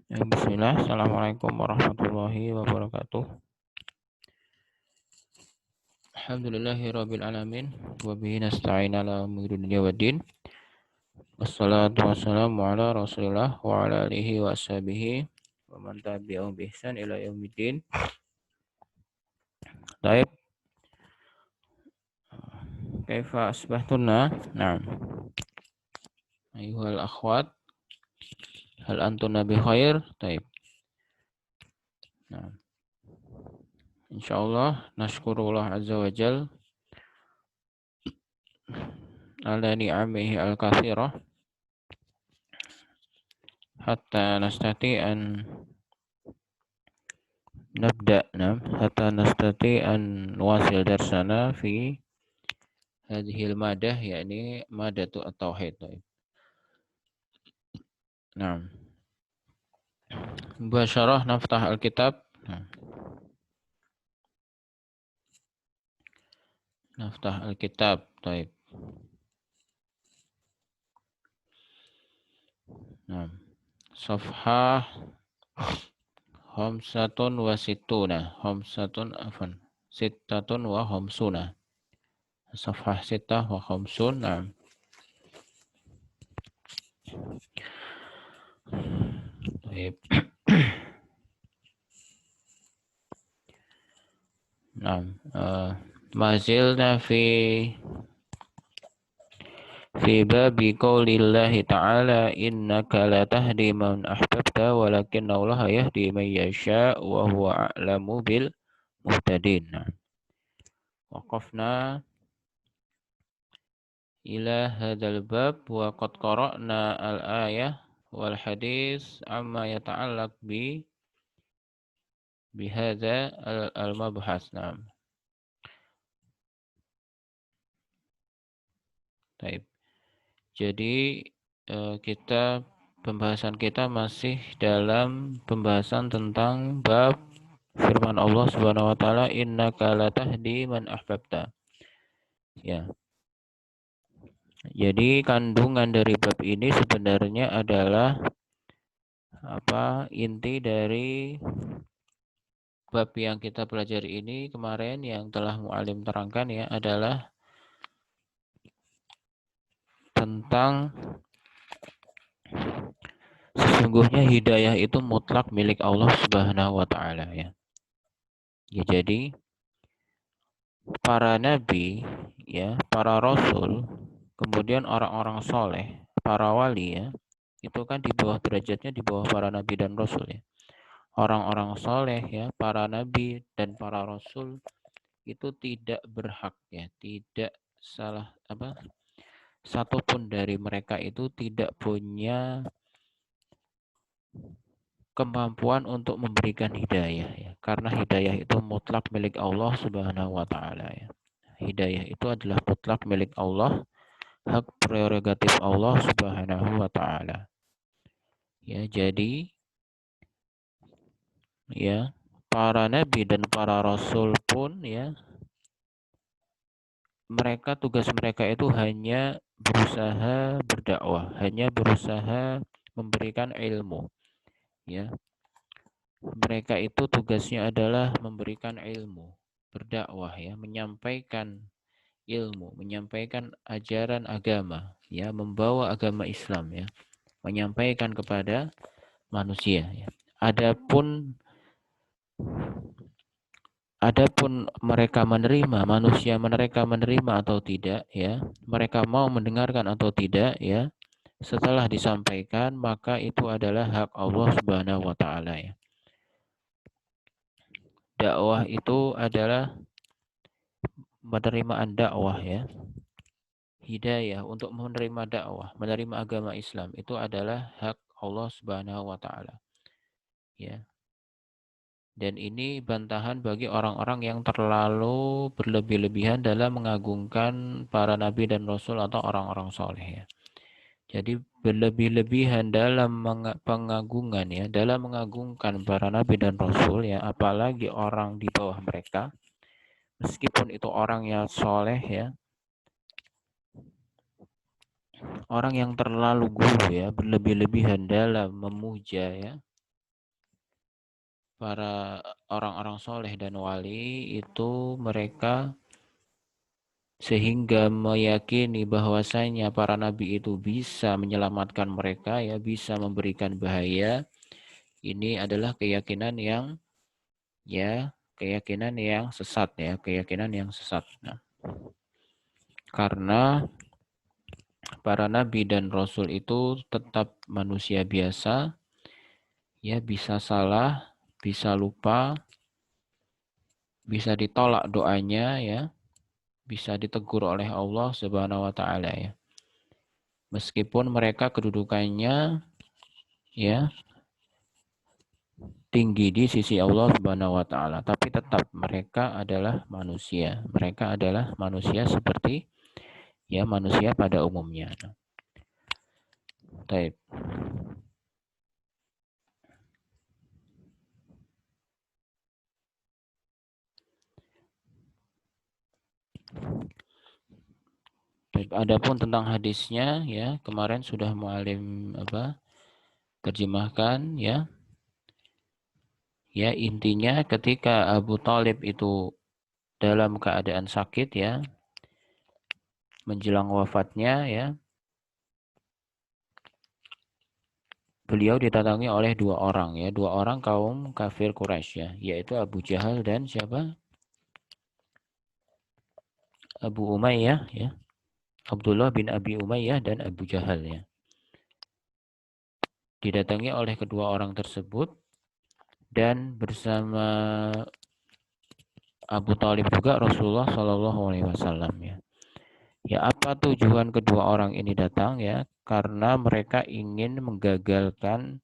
Bismillah, Assalamualaikum warahmatullahi wabarakatuh. Alhamdulillahirabbil alamin wa bihi nasta'in ala umuri dunya waddin. Wassalatu wassalamu ala Rasulillah wa ala alihi wa ashabihi wa man tabi'ahum bi ihsan ila yaumiddin. Baik, kaifa asbahtunna? Naam. Ayuhal akhwat, hal antunna bi khair? Baik. Naam. Insyaallah nashkurullah azza wa jal ala ni'amihi al-katsirah hatta nastati an نبدأ حتى نستطيع أن نواصل درسنا في هذه المادة يعني مادة التوحيد. نعم مباشرة نفتح الكتاب. نفتح الكتاب. طيب نعم صفحة 65 عفوا 56 صفحة 56. نعم طيب نعم ما زلنا في باب قول الله تعالى إنك لا تهدي من أحببت ولكن الله يهدي من يشاء وهو أعلم بالمهتدين. وقفنا إلى هذا الباب وقد قرأنا الآية والحديث عما يتعلق بهذا المبحث. نعم طيب. Jadi pembahasan kita masih dalam pembahasan tentang bab firman Allah Subhanahu wa taala innaka latahdi man ahbabta. Ya. Jadi kandungan dari bab ini sebenarnya adalah inti dari bab yang kita pelajari ini kemarin yang telah muallim terangkan ya adalah tentang sesungguhnya hidayah itu mutlak milik Allah Subhanahu wa taala ya. Ya, jadi para nabi ya, para rasul, kemudian orang-orang soleh, para wali ya, itu kan di bawah derajatnya di bawah para nabi dan rasul ya. Orang-orang soleh ya, para nabi dan para rasul itu tidak berhak ya, tidak salah satupun dari mereka itu tidak punya kemampuan untuk memberikan hidayah ya, karena hidayah itu mutlak milik Allah Subhanahu wa taala ya. Hidayah itu adalah mutlak milik Allah, hak prerogatif Allah Subhanahu wa taala. Ya, jadi ya, para nabi dan para rasul pun ya, tugas mereka itu hanya berusaha berdakwah, hanya berusaha memberikan ilmu. Ya. Mereka itu tugasnya adalah memberikan ilmu, berdakwah ya, menyampaikan ilmu, menyampaikan ajaran agama, ya, membawa agama Islam ya, menyampaikan kepada manusia ya. Adapun mereka menerima, manusia mereka menerima atau tidak ya, mereka mau mendengarkan atau tidak ya, setelah disampaikan maka itu adalah hak Allah Subhanahu wa taala ya. Dakwah itu adalah penerimaan dakwah ya. Hidayah untuk menerima dakwah, menerima agama Islam itu adalah hak Allah Subhanahu wa taala. Ya. Dan ini bantahan bagi orang-orang yang terlalu berlebih-lebihan dalam mengagungkan para nabi dan rasul atau orang-orang soleh ya. Jadi berlebih-lebihan dalam pengagungan ya, dalam mengagungkan para nabi dan rasul ya, apalagi orang di bawah mereka, meskipun itu orang yang soleh ya, orang yang terlalu gulu ya, berlebih-lebihan dalam memuja ya, para orang-orang soleh dan wali itu mereka sehingga meyakini bahwasanya para nabi itu bisa menyelamatkan mereka, ya, bisa memberikan bahaya. Ini adalah keyakinan yang, ya, keyakinan yang sesat, ya, keyakinan yang sesat. Nah, karena para nabi dan rasul itu tetap manusia biasa, ya, bisa salah, bisa lupa, bisa ditolak doanya, ya, bisa ditegur oleh Allah Subhanahu wa taala, ya. Meskipun mereka kedudukannya, ya, tinggi di sisi Allah Subhanahu wa taala, tapi tetap mereka adalah manusia. Mereka adalah manusia seperti, ya, manusia pada umumnya. Taib. Adapun tentang hadisnya, ya, kemarin sudah mualim terjemahkan, ya. Ya, intinya ketika Abu Thalib itu dalam keadaan sakit, ya, menjelang wafatnya, ya, beliau didatangi oleh dua orang, ya, dua orang kaum kafir Quraisy, ya, yaitu Abu Jahal dan siapa? Abu Umayyah, ya. Abdullah bin Abi Umayyah dan Abu Jahal, ya. Didatangi oleh kedua orang tersebut dan bersama Abu Thalib juga Rasulullah Shallallahu alaihi wasallam, ya. Ya, apa tujuan kedua orang ini datang, ya? Karena mereka ingin menggagalkan,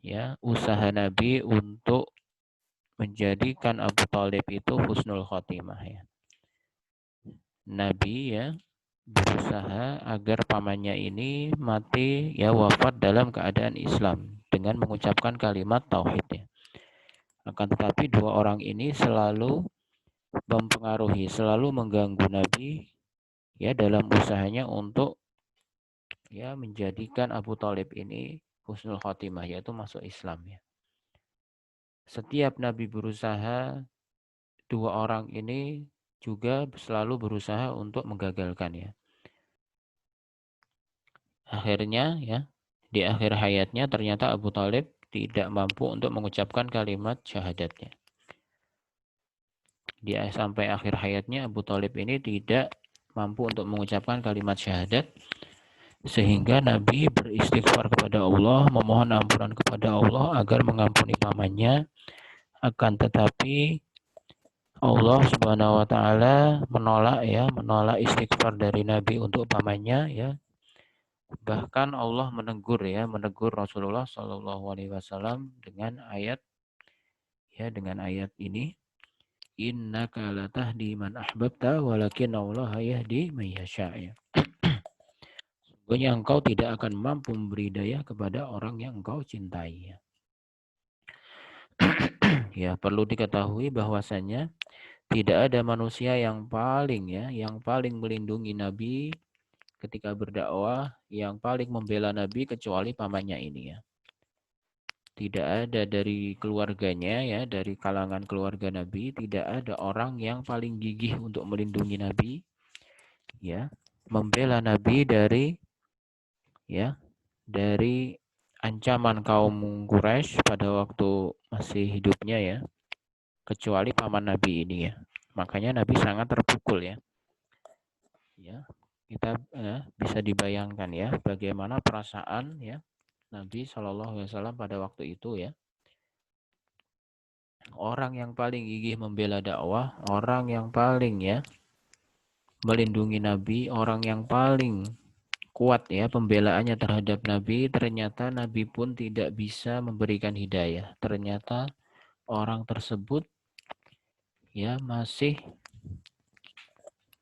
ya, usaha Nabi untuk menjadikan Abu Thalib itu husnul khotimah, ya. Nabi, ya, berusaha agar pamannya ini mati, ya, wafat dalam keadaan Islam dengan mengucapkan kalimat tauhid, ya. Akan tetapi dua orang ini selalu mempengaruhi, selalu mengganggu Nabi, ya, dalam usahanya untuk, ya, menjadikan Abu Thalib ini husnul khotimah, yaitu masuk Islam, ya. Setiap Nabi berusaha, dua orang ini juga selalu berusaha untuk menggagalkan, ya. Akhirnya, ya, di akhir hayatnya ternyata Abu Thalib tidak mampu untuk mengucapkan kalimat syahadatnya. Sampai akhir hayatnya Abu Thalib ini tidak mampu untuk mengucapkan kalimat syahadat, sehingga Nabi beristighfar kepada Allah, memohon ampunan kepada Allah agar mengampuni pamannya. Akan tetapi Allah Subhanahu wa taala menolak, ya, menolak istighfar dari Nabi untuk pamannya, ya. Bahkan Allah menegur, ya, menegur Rasulullah Shallallahu alaihi wasallam dengan ayat, ya, dengan ayat ini, innaka latahdi man ahbabta walakin Allah yahdi may yasha, ya. Sesungguhnya engkau tidak akan mampu memberi daya kepada orang yang engkau cintai, ya. Ya, perlu diketahui bahwasanya tidak ada manusia yang paling, ya, yang paling melindungi Nabi ketika berdakwah, yang paling membela Nabi kecuali pamannya ini, ya. Tidak ada dari keluarganya, ya, dari kalangan keluarga Nabi, tidak ada orang yang paling gigih untuk melindungi Nabi, ya, membela Nabi dari, ya, dari ancaman kaum Quraisy pada waktu masih hidupnya, ya, kecuali paman Nabi ini, ya. Makanya Nabi sangat terpukul, ya. Ya, kita, bisa dibayangkan, ya, bagaimana perasaan, ya, Nabi Shallallahu alaihi wasallam pada waktu itu, ya. Orang yang paling gigih membela dakwah, orang yang paling, ya, melindungi Nabi, orang yang paling kuat, ya, pembelaannya terhadap Nabi, ternyata Nabi pun tidak bisa memberikan hidayah. Ternyata orang tersebut, ya, masih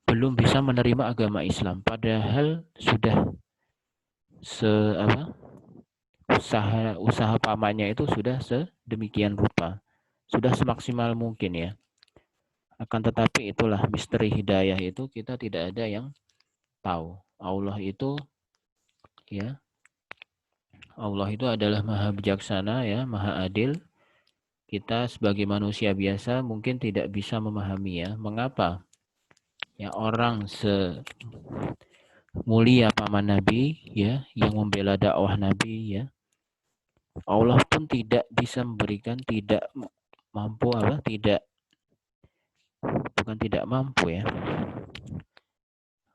belum bisa menerima agama Islam, padahal sudah usaha pamannya itu sudah sedemikian rupa, sudah semaksimal mungkin, ya. Akan tetapi itulah misteri hidayah itu kita tidak ada yang tahu. Allah itu, ya, Allah itu adalah maha bijaksana, ya, maha adil. kita sebagai manusia biasa mungkin tidak bisa memahami ya, mengapa ya orang semulia paman Nabi ya, yang membela dakwah Nabi ya, Allah pun tidak bisa memberikan, tidak mampu apa, tidak, bukan tidak mampu ya,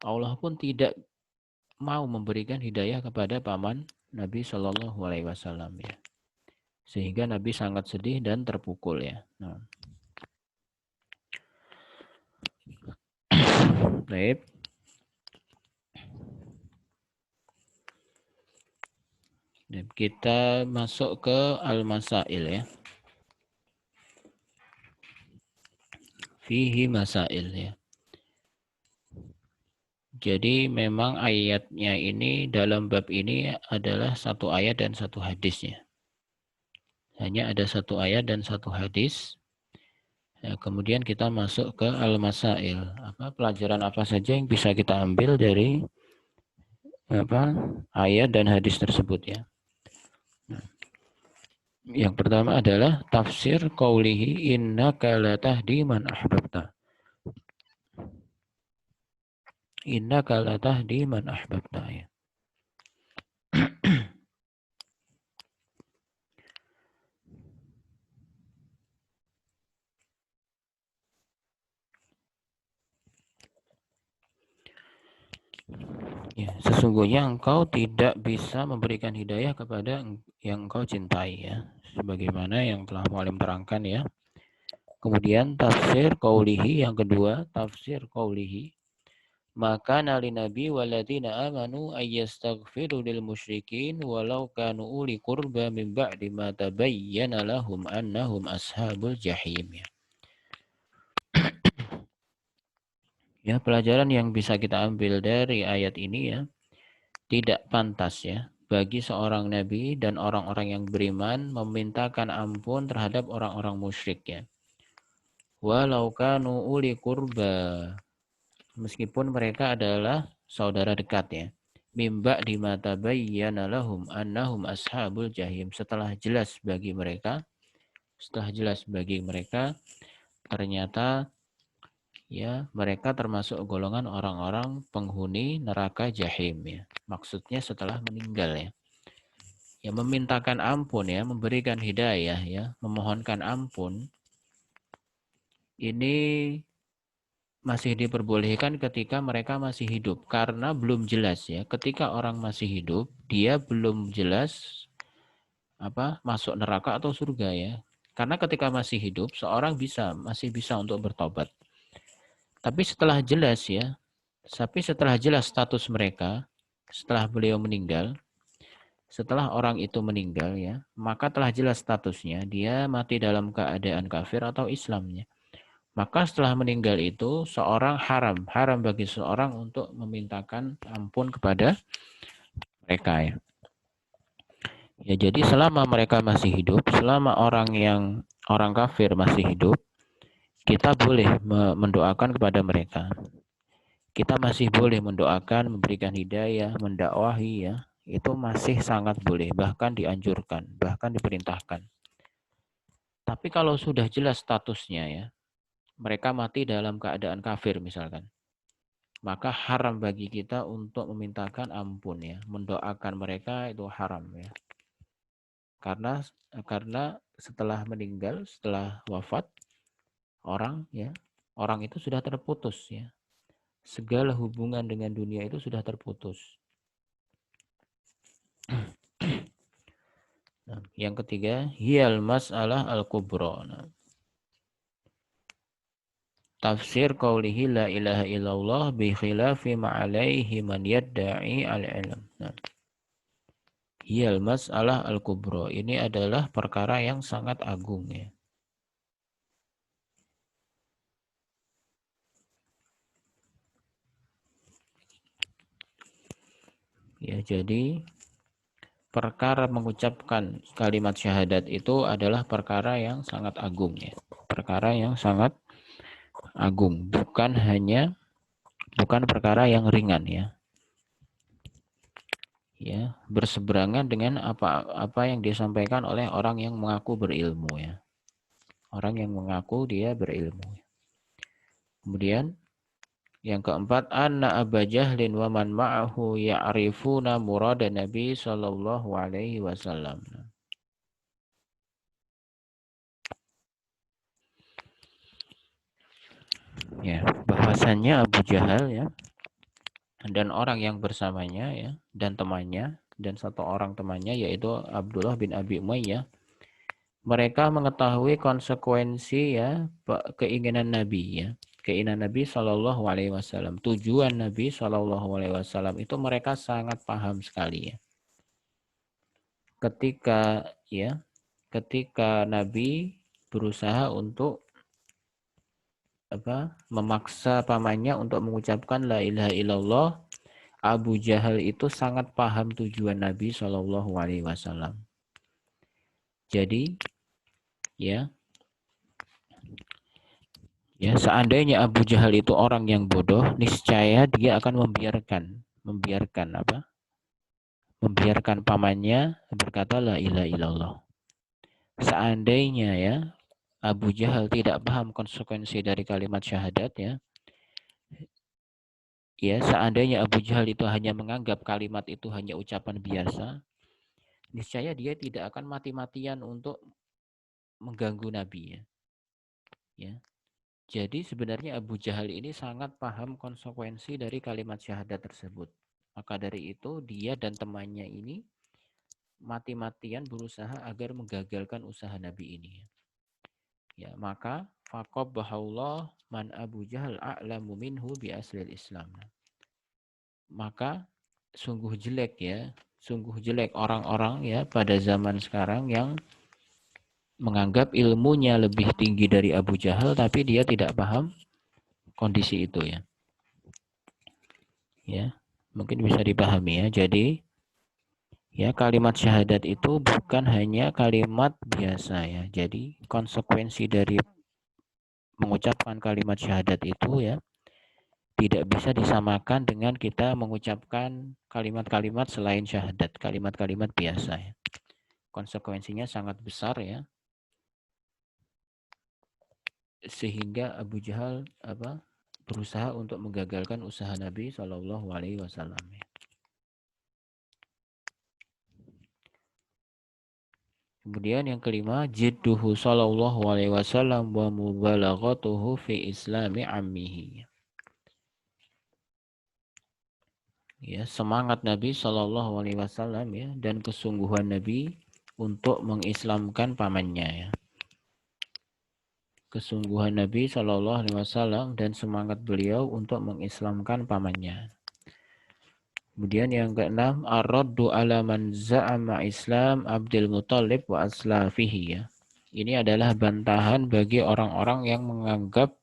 Allah pun tidak mau memberikan hidayah kepada paman Nabi Shallallahu Alaihi Wasallam ya, sehingga Nabi sangat sedih dan terpukul ya. Nah, baik. Dan kita masuk ke al-masail ya. Fihi masail ya. Jadi memang ayatnya ini dalam bab ini adalah satu ayat dan satu hadisnya. Hanya ada satu ayat dan satu hadis. Ya, kemudian kita masuk ke al-masail. Pelajaran apa saja yang bisa kita ambil dari ayat dan hadis tersebut ya. Nah, yang pertama adalah tafsir qaulihi innaka la tahdi man ahbabta. Innaka la tahdi man ahbabta ya. Ya, sesungguhnya engkau tidak bisa memberikan hidayah kepada yang engkau cintai ya, sebagaimana yang telah Mu'alim terangkan ya. Kemudian tafsir qaulihi yang kedua, tafsir qaulihi maka nali nabi waladina amanu ayyastaghfiru lil musyrikin walau kanu uli qurba min ba'di ma tabayyana lahum annahum ashabul jahim ya. Ya, pelajaran yang bisa kita ambil dari ayat ini ya, tidak pantas ya bagi seorang nabi dan orang-orang yang beriman memintakan ampun terhadap orang-orang musyrik ya. Walau kanu uli qurba, meskipun mereka adalah saudara dekat ya. Mimba di mata bayyana lahum annahum ashabul jahim, setelah jelas bagi mereka ternyata ya mereka termasuk golongan orang-orang penghuni neraka jahim ya. Maksudnya setelah meninggal ya. Ya memintakan ampun ya, memberikan hidayah ya, memohonkan ampun ini masih diperbolehkan ketika mereka masih hidup karena belum jelas ya. Ketika orang masih hidup, dia belum jelas masuk neraka atau surga ya. Karena ketika masih hidup, seorang masih bisa untuk bertobat. Tapi setelah jelas status mereka, setelah beliau meninggal, setelah orang itu meninggal ya, maka telah jelas statusnya, dia mati dalam keadaan kafir atau Islamnya. Maka setelah meninggal itu seorang haram bagi seorang untuk memintakan ampun kepada mereka ya. Ya jadi selama mereka masih hidup, selama orang kafir masih hidup, kita boleh mendoakan kepada mereka. Kita masih boleh mendoakan, memberikan hidayah, mendakwahi ya. Itu masih sangat boleh, bahkan dianjurkan, bahkan diperintahkan. Tapi kalau sudah jelas statusnya ya, mereka mati dalam keadaan kafir misalkan, maka haram bagi kita untuk memintakan ampun ya, mendoakan mereka itu haram ya. Karena setelah meninggal, setelah wafat orang itu sudah terputus ya. Segala hubungan dengan dunia itu sudah terputus. Nah, yang ketiga, hiyal mas'alah al-kubra. Nah, tafsir qaulihi la ilaha illallah bi khilafi ma'alaihi man yadda'i al-ilm. Nah, hiyal mas'alah al-kubra. Ini adalah perkara yang sangat agung ya. Ya, jadi perkara mengucapkan kalimat syahadat itu adalah perkara yang sangat agung ya. Perkara yang sangat agung, bukan perkara yang ringan ya. Ya, berseberangan dengan apa yang disampaikan oleh orang yang mengaku berilmu ya. Orang yang mengaku dia berilmu. Kemudian yang keempat, anna Aba Jahlin wa man ma'ahu ya'rifuna murada Nabi sallallahu alaihi wasallam. Ya, bahwasannya Abu Jahal ya dan orang yang bersamanya ya dan temannya dan satu orang temannya yaitu Abdullah bin Abi Umayyah, mereka mengetahui konsekuensi ya keinginan Nabi ya. Keinginan Nabi Shallallahu Alaihi Wasallam, tujuan Nabi Shallallahu Alaihi Wasallam itu mereka sangat paham sekali ya. Ketika Nabi berusaha untuk memaksa pamannya untuk mengucapkan la ilaha illallah, Abu Jahal itu sangat paham tujuan Nabi Shallallahu Alaihi Wasallam. Jadi ya seandainya Abu Jahal itu orang yang bodoh, niscaya dia akan membiarkan pamannya berkata la ilaha illallah. Seandainya ya Abu Jahal tidak paham konsekuensi dari kalimat syahadat ya seandainya Abu Jahal itu hanya menganggap kalimat itu hanya ucapan biasa, niscaya dia tidak akan mati-matian untuk mengganggu Nabi ya. Jadi sebenarnya Abu Jahal ini sangat paham konsekuensi dari kalimat syahadat tersebut. Maka dari itu dia dan temannya ini mati-matian berusaha agar menggagalkan usaha Nabi ini. Ya, maka faqabbahullah man Abu Jahal a'lamu minhu bi aslil Islam. Maka sungguh jelek orang-orang ya pada zaman sekarang yang menganggap ilmunya lebih tinggi dari Abu Jahal tapi dia tidak paham kondisi itu ya. Ya, mungkin bisa dipahami ya. Jadi ya kalimat syahadat itu bukan hanya kalimat biasa ya. Jadi konsekuensi dari mengucapkan kalimat syahadat itu ya tidak bisa disamakan dengan kita mengucapkan kalimat-kalimat selain syahadat, kalimat-kalimat biasa ya. Konsekuensinya sangat besar ya. Sehingga Abu Jahal berusaha untuk menggagalkan usaha Nabi Shallallahu Alaihi Wasallam. Kemudian yang kelima, jidduhu Shallallahu Alaihi Wasallam wa mubalaghatuhu fi Islami ammihi. Ya, semangat Nabi Shallallahu Alaihi Wasallam ya dan kesungguhan Nabi untuk mengislamkan pamannya ya. Kesungguhan Nabi Shallallahu Alaihi Wasallam dan semangat beliau untuk mengislamkan pamannya. Kemudian yang keenam, ar-raddu ala man za'ama Islam Abdul Muthalib wa aslafihi ya. Ini adalah bantahan bagi orang-orang yang menganggap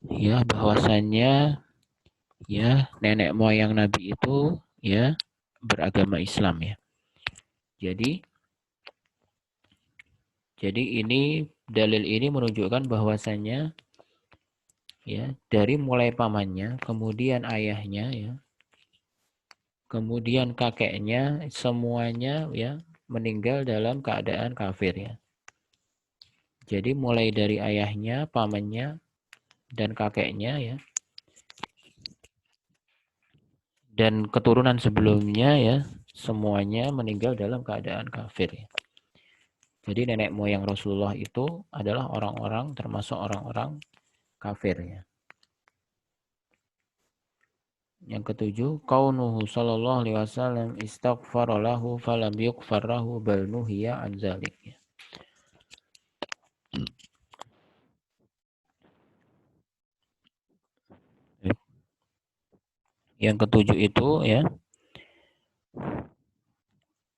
ya bahwasannya ya nenek moyang Nabi itu ya beragama Islam ya. Jadi ini dalil ini menunjukkan bahwasannya ya dari mulai pamannya, kemudian ayahnya ya, kemudian kakeknya semuanya ya meninggal dalam keadaan kafir ya. Jadi mulai dari ayahnya, pamannya dan kakeknya ya. Dan keturunan sebelumnya ya semuanya meninggal dalam keadaan kafir ya. Jadi nenek moyang Rasulullah itu adalah orang-orang termasuk orang-orang kafir ya. Yang ketujuh, kaunuhu sallallahu alaihi wasallam istaghfara lahu falam yughfar lahu bal nuhiya an zalik ya. Yang ketujuh itu ya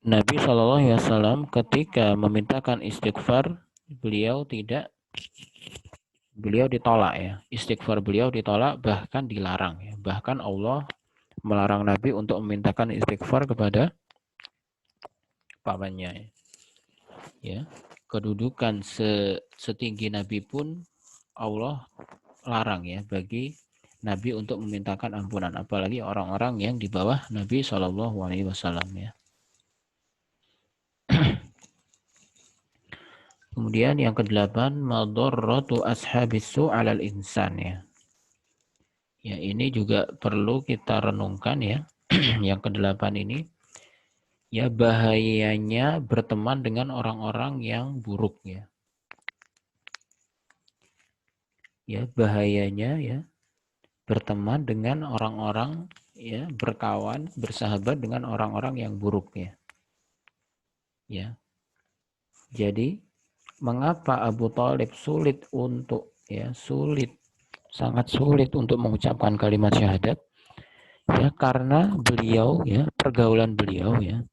Nabi Shallallahu Alaihi Wasallam ketika memintakan istighfar beliau ditolak ya, istighfar beliau ditolak bahkan dilarang ya, bahkan Allah melarang Nabi untuk memintakan istighfar kepada pamannya ya. Kedudukan setinggi Nabi pun Allah larang ya bagi Nabi untuk memintakan ampunan, apalagi orang-orang yang di bawah Nabi Shallallahu Alaihi Wasallam ya. Kemudian yang kedelapan, madharratu ashabis su' 'alal insan ya. Ya, ini juga perlu kita renungkan ya. Yang kedelapan ini, ya bahayanya berteman dengan orang-orang yang buruk ya. Ya, bahayanya ya berteman dengan orang-orang ya, berkawan, bersahabat dengan orang-orang yang buruk ya. Ya. Jadi mengapa Abu Thalib sulit untuk sangat sulit untuk mengucapkan kalimat syahadat? Ya, karena beliau ya, pergaulan beliau ya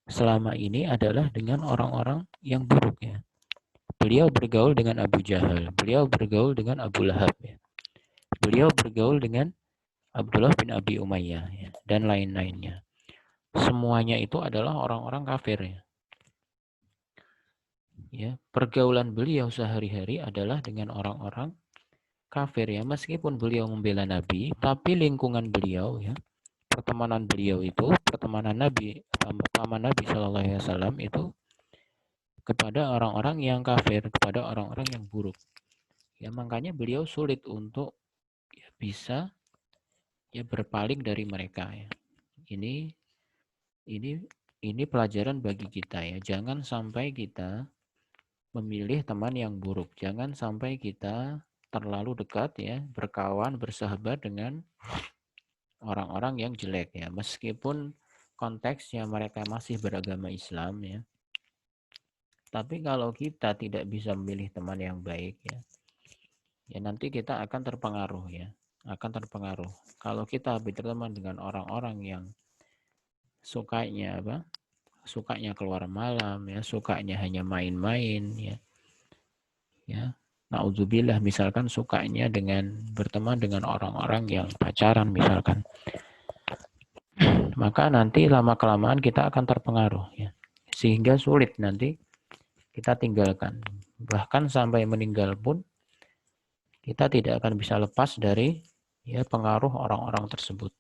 selama ini adalah dengan orang-orang yang buruk ya. Beliau bergaul dengan Abu Jahal, beliau bergaul dengan Abu Lahab ya. Beliau bergaul dengan Abdullah bin Abi Umayyah ya, dan lain-lainnya. Semuanya itu adalah orang-orang kafir ya. Ya, pergaulan beliau sehari-hari adalah dengan orang-orang kafir ya. Meskipun beliau membela Nabi, tapi lingkungan beliau ya, pertemanan beliau itu, pertemanan Nabi, paman Nabi Shallallahu Alaihi Wasallam itu kepada orang-orang yang kafir, kepada orang-orang yang buruk. Ya, makanya beliau sulit untuk ya, bisa ya berpaling dari mereka ya. Ini ini ini pelajaran bagi kita ya. Jangan sampai kita memilih teman yang buruk. Jangan sampai kita terlalu dekat ya, berkawan, bersahabat dengan orang-orang yang jelek ya. Meskipun konteksnya mereka masih beragama Islam ya. Tapi kalau kita tidak bisa memilih teman yang baik ya, ya nanti kita akan terpengaruh ya, akan terpengaruh. Kalau kita berteman dengan orang-orang yang sukanya apa? Sukanya keluar malam ya, sukanya hanya main-main ya. Ya. Naudzubillah misalkan sukanya dengan berteman dengan orang-orang yang pacaran misalkan. Maka nanti lama-kelamaan kita akan terpengaruh ya. Sehingga sulit nanti kita tinggalkan. Bahkan sampai meninggal pun kita tidak akan bisa lepas dari ya pengaruh orang-orang tersebut.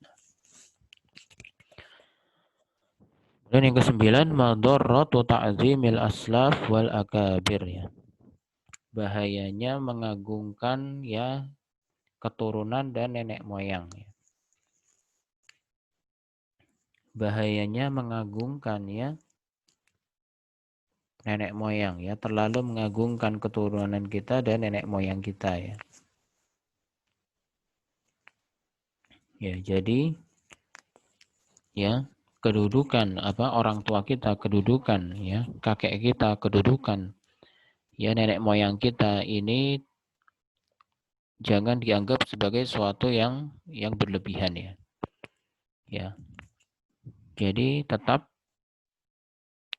Dan yang kesembilan, madharratu ta'zimil aslaf wal akabir ya. Bahayanya mengagungkan ya keturunan dan nenek moyang ya. Bahayanya mengagungkan ya nenek moyang ya, terlalu mengagungkan keturunan kita dan nenek moyang kita ya. Ya, jadi ya kedudukan apa orang tua kita, kedudukan ya kakek kita, kedudukan ya nenek moyang kita ini jangan dianggap sebagai sesuatu yang berlebihan ya. Ya. Jadi tetap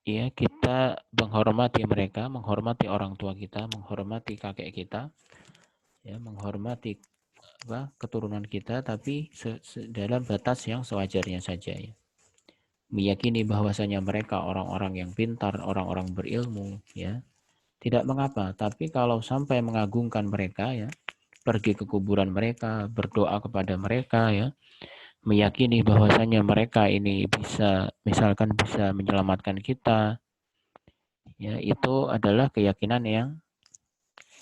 ya kita menghormati mereka, menghormati orang tua kita, menghormati kakek kita, ya menghormati apa keturunan kita, tapi dalam batas yang sewajarnya saja ya. Meyakini bahwasanya mereka orang-orang yang pintar, orang-orang berilmu ya. Tidak mengapa, tapi kalau sampai mengagungkan mereka ya, pergi ke kuburan mereka, berdoa kepada mereka ya, meyakini bahwasanya mereka ini bisa misalkan bisa menyelamatkan kita ya, itu adalah keyakinan yang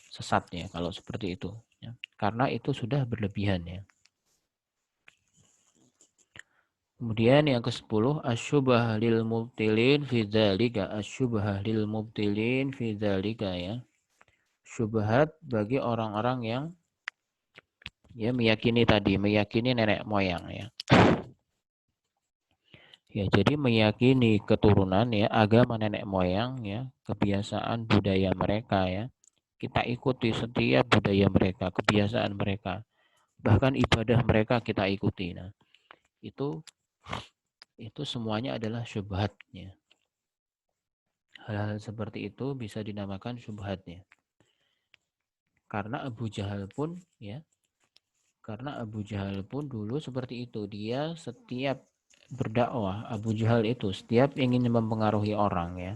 sesat ya kalau seperti itu ya. Karena itu sudah berlebihan ya. Kemudian yang ke-10 asyubah lil mubtilin fi dzalika, asyubah lil mubtilin fi dzalika ya. Syubhat bagi orang-orang yang ya meyakini nenek moyang ya. Ya, jadi meyakini keturunan ya, agama nenek moyang ya, kebiasaan budaya mereka ya. Kita ikuti setiap budaya mereka, kebiasaan mereka. Bahkan ibadah mereka kita ikuti. Nah, itu semuanya adalah syubhatnya. Hal-hal seperti itu bisa dinamakan syubhatnya. Karena Abu Jahal pun ya, karena Abu Jahal pun dulu seperti itu. Dia setiap berdakwah, Abu Jahal itu setiap ingin mempengaruhi orang ya,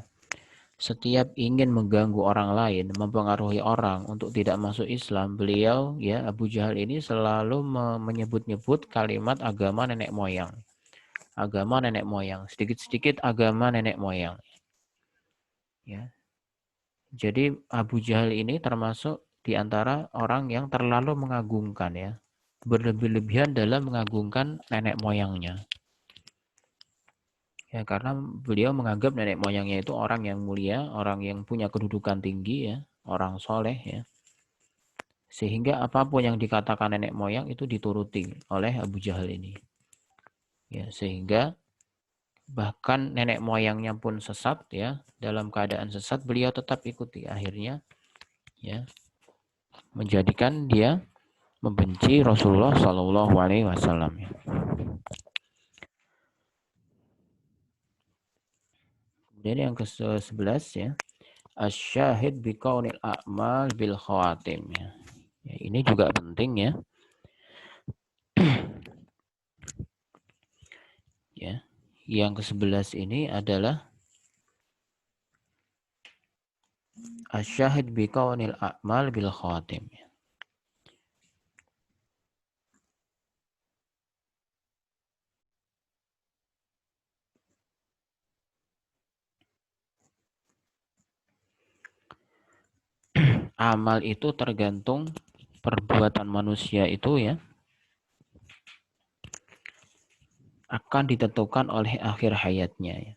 setiap ingin mengganggu orang lain, mempengaruhi orang untuk tidak masuk Islam, beliau ya Abu Jahal ini selalu menyebut-nyebut kalimat agama nenek moyang. Agama nenek moyang, sedikit-sedikit agama nenek moyang. Ya. Jadi Abu Jahal ini termasuk di antara orang yang terlalu mengagungkan ya. Berlebih-lebihan dalam mengagungkan nenek moyangnya. Ya, karena beliau menganggap nenek moyangnya itu orang yang mulia, orang yang punya kedudukan tinggi ya, orang soleh ya. Sehingga apapun yang dikatakan nenek moyang itu dituruti oleh Abu Jahal ini. Ya, sehingga bahkan nenek moyangnya pun sesat ya, dalam keadaan sesat beliau tetap ikuti. Akhirnya ya menjadikan dia membenci Rasulullah Shallallahu Alaihi Wasallam. Ya. Kemudian yang ke-11 ya, asyahid biqaunil a'mal bil khawatim ya. Ya, ini juga penting ya. Ya. Yang ke-11 ini adalah asyahid biqaunil a'mal bil khawatim. Ya. Amal itu tergantung perbuatan manusia itu ya akan ditentukan oleh akhir hayatnya ya.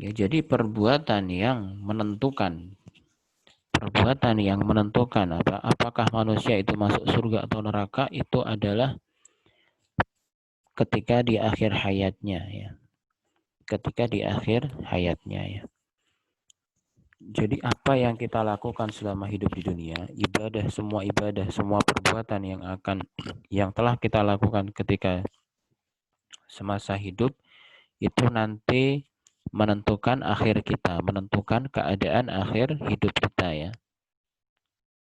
Ya, jadi perbuatan yang menentukan apakah manusia itu masuk surga atau neraka itu adalah ketika di akhir hayatnya ya. Ketika di akhir hayatnya ya. Jadi apa yang kita lakukan selama hidup di dunia, ibadah, semua perbuatan yang telah kita lakukan ketika semasa hidup itu nanti menentukan akhir kita, menentukan keadaan akhir hidup kita ya.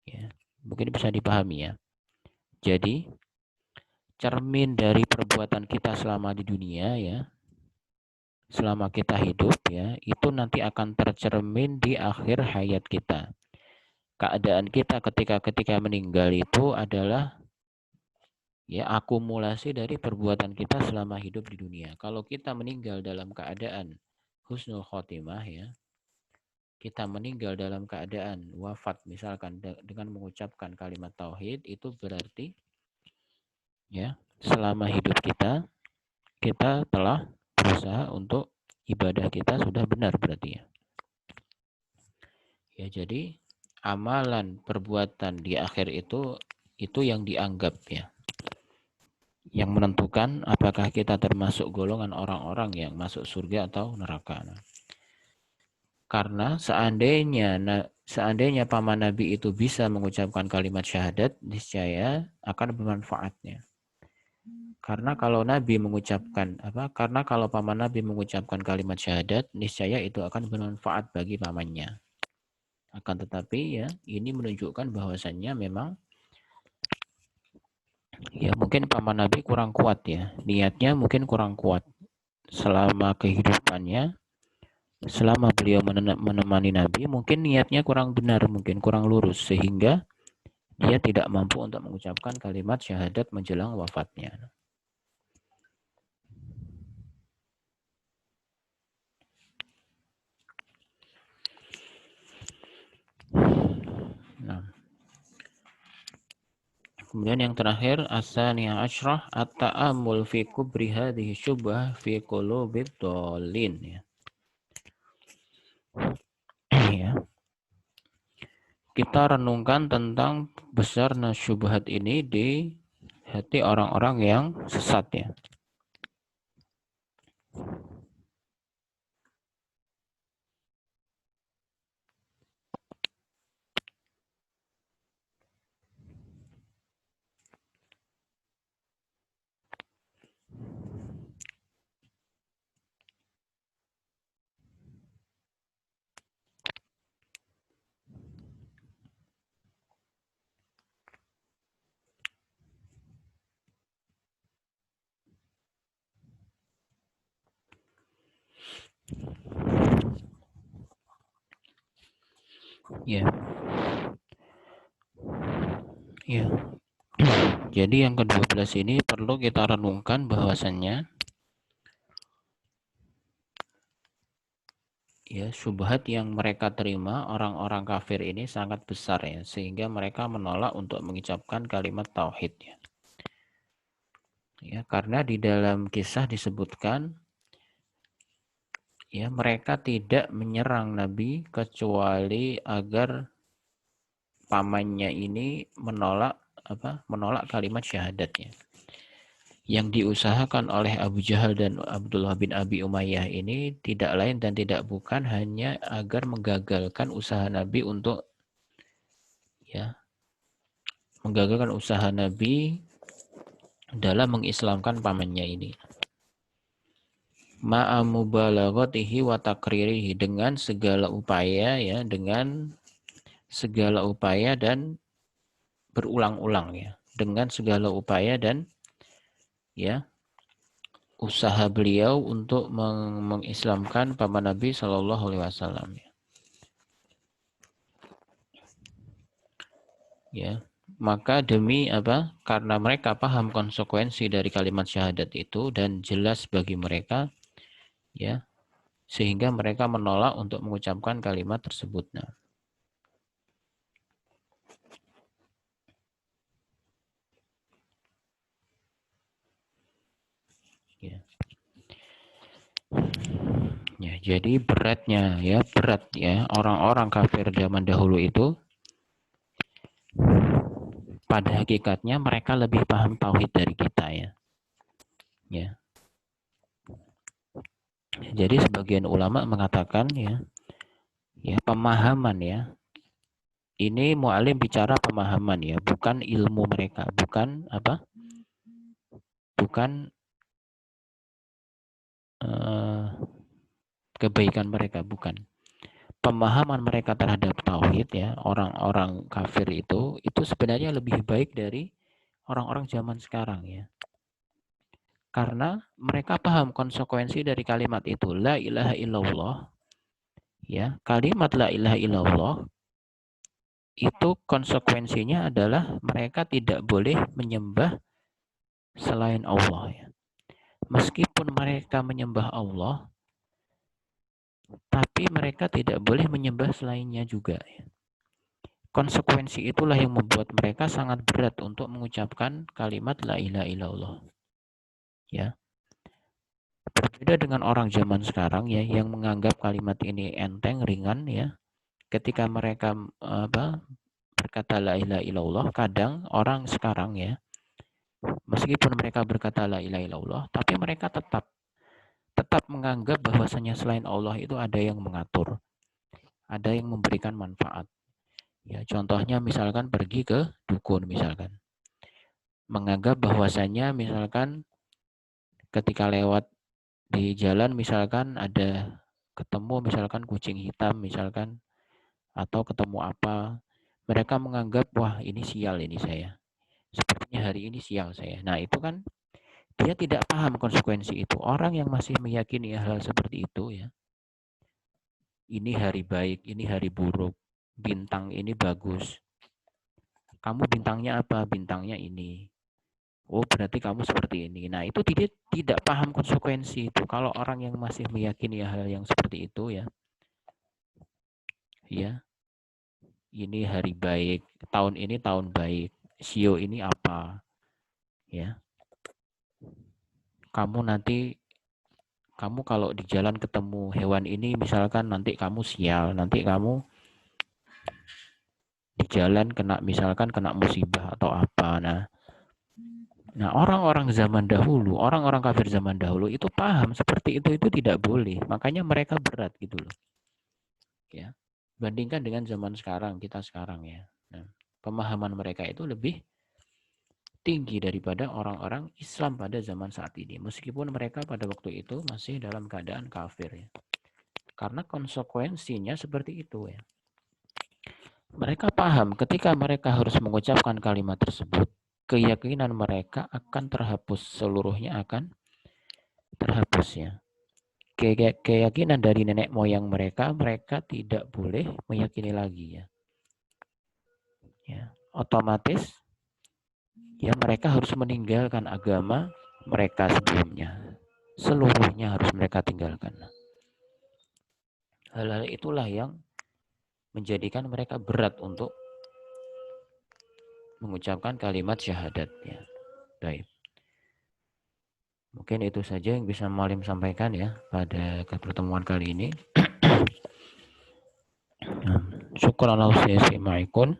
Ya, mungkin bisa dipahami ya. Jadi cermin dari perbuatan kita selama di dunia ya, selama kita hidup ya, itu nanti akan tercermin di akhir hayat kita. Keadaan kita ketika meninggal itu adalah ya akumulasi dari perbuatan kita selama hidup di dunia. Kalau kita meninggal dalam keadaan husnul khotimah ya, kita meninggal dalam keadaan wafat misalkan dengan mengucapkan kalimat tauhid, itu berarti ya selama hidup kita telah berusaha untuk ibadah kita sudah benar berarti ya. Ya jadi amalan perbuatan di akhir itu yang dianggap ya, yang menentukan apakah kita termasuk golongan orang-orang yang masuk surga atau neraka. Karena seandainya paman Nabi itu bisa mengucapkan kalimat syahadat, niscaya akan bermanfaatnya. Karena kalau paman Nabi mengucapkan kalimat syahadat, niscaya itu akan bermanfaat bagi pamannya. Akan tetapi ya, ini menunjukkan bahwasannya memang ya mungkin paman Nabi kurang kuat ya. Niatnya mungkin kurang kuat. Selama kehidupannya, selama beliau menemani Nabi, mungkin niatnya kurang benar, mungkin kurang lurus, sehingga dia tidak mampu untuk mengucapkan kalimat syahadat menjelang wafatnya. Nah, kemudian yang terakhir asaniya asyrah at-ta'ammul fi kubri hadhihi syubhah fi qulubid dhalin ya. Ya. Kita renungkan tentang besarnya syubhat ini di hati orang-orang yang sesat ya. Ya. Ya. Jadi yang ke-12 ini perlu kita renungkan bahwasannya ya syubhat yang mereka terima orang-orang kafir ini sangat besar ya, sehingga mereka menolak untuk mengucapkan kalimat tauhid ya. Ya, karena di dalam kisah disebutkan ya mereka tidak menyerang Nabi kecuali agar pamannya ini menolak menolak kalimat syahadatnya. Yang diusahakan oleh Abu Jahal dan Abdullah bin Abi Umayyah ini tidak lain dan tidak bukan hanya agar menggagalkan usaha Nabi untuk ya menggagalkan usaha Nabi dalam mengislamkan pamannya ini. Ma'amubalaghatihi wa takririhi, dengan segala upaya ya, dengan segala upaya dan berulang-ulang ya, dengan segala upaya dan ya usaha beliau untuk mengislamkan paman Nabi Shallallahu Alaihi Wasallam ya. Maka demi apa? Karena mereka paham konsekuensi dari kalimat syahadat itu dan jelas bagi mereka ya, sehingga mereka menolak untuk mengucapkan kalimat tersebut. Nah, ya. Ya, jadi berat ya orang-orang kafir zaman dahulu itu pada hakikatnya mereka lebih paham tauhid dari kita ya. Ya. Jadi sebagian ulama mengatakan ya pemahaman ya. Ini mu'alim bicara pemahaman ya, bukan ilmu mereka, bukan apa? Bukan kebaikan mereka, bukan. Pemahaman mereka terhadap tauhid ya, orang-orang kafir itu sebenarnya lebih baik dari orang-orang zaman sekarang ya. Karena mereka paham konsekuensi dari kalimat itu, la ilaha illallah ya. Kalimat la ilaha illallah itu konsekuensinya adalah mereka tidak boleh menyembah selain Allah ya. Meskipun mereka menyembah Allah, tapi mereka tidak boleh menyembah selainnya juga ya. Konsekuensi itulah yang membuat mereka sangat berat untuk mengucapkan kalimat la ilaha illallah. Ya. Berbeda dengan orang zaman sekarang ya yang menganggap kalimat ini enteng, ringan ya. Ketika mereka berkata la ilaha illallah, kadang orang sekarang ya, meskipun mereka berkata la ilaha illallah, tapi mereka tetap menganggap bahwasanya selain Allah itu ada yang mengatur, ada yang memberikan manfaat. Ya, contohnya misalkan pergi ke dukun misalkan. Menganggap bahwasanya misalkan ketika lewat di jalan misalkan ada ketemu misalkan kucing hitam misalkan atau ketemu apa, mereka menganggap wah ini sial ini saya. Sepertinya hari ini sial saya. Nah, itu kan dia tidak paham konsekuensi itu. Orang yang masih meyakini hal seperti itu ya. Ini hari baik, ini hari buruk. Bintang ini bagus. Kamu bintangnya apa? Bintangnya ini. Oh, berarti kamu seperti ini. Nah, itu tidak paham konsekuensi itu. Kalau orang yang masih meyakini hal yang seperti itu ya. Ya, ini hari baik, tahun ini tahun baik. Sio ini apa? Ya. Kamu kalau di jalan ketemu hewan ini misalkan nanti kamu sial, nanti kamu di jalan kena musibah atau apa. Nah, orang-orang zaman dahulu, orang-orang kafir zaman dahulu itu paham seperti itu tidak boleh. Makanya mereka berat gitu loh. Ya. Bandingkan dengan zaman sekarang, kita sekarang ya. Nah, pemahaman mereka itu lebih tinggi daripada orang-orang Islam pada zaman saat ini. Meskipun mereka pada waktu itu masih dalam keadaan kafir ya. Karena konsekuensinya seperti itu ya. Mereka paham ketika mereka harus mengucapkan kalimat tersebut, keyakinan mereka akan terhapus, seluruhnya akan terhapus ya. Keyakinan dari nenek moyang mereka tidak boleh meyakini lagi ya. Ya, otomatis ya mereka harus meninggalkan agama mereka sebelumnya. Seluruhnya harus mereka tinggalkan. Hal-hal itulah yang menjadikan mereka berat untuk mengucapkan kalimat syahadatnya. Baik. Mungkin itu saja yang bisa Malim sampaikan ya pada pertemuan kali ini. Syukran ala istima'ikum.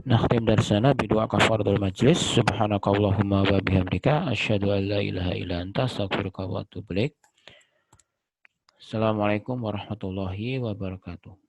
Nakhtim darsana bidua kafaratul majlis. Subhanakallahumma wa bihamdika asyhadu an la ilaha illa anta astaghfiruka wa atubu ilaik. Assalamualaikum warahmatullahi wabarakatuh.